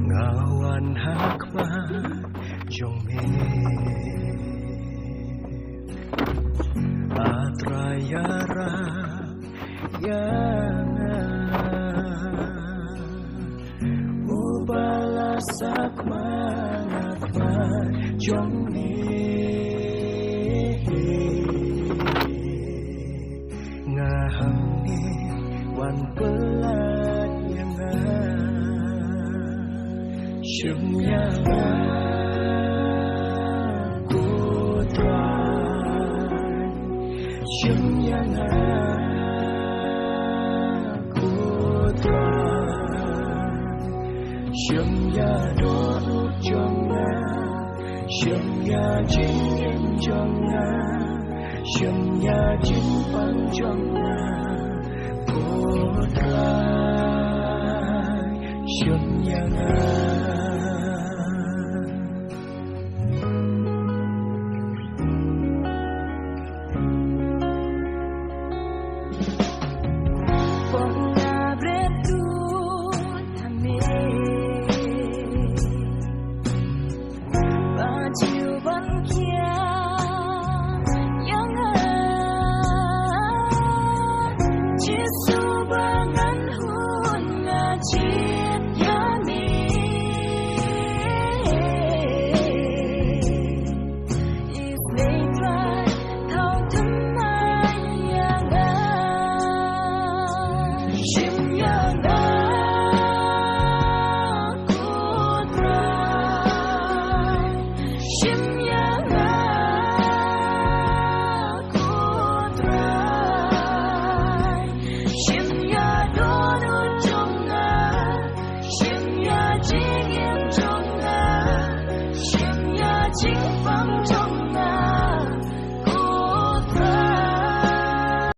ngawan hakma jong me atrayara yana ubalasak manakma jong me ngaham ni wan pelat yang Shemya aku trai Shemya aku trai Shemya doa jonga Shemya jingin jonga Shemya jimpang jonga trai Shemya Chính phong trong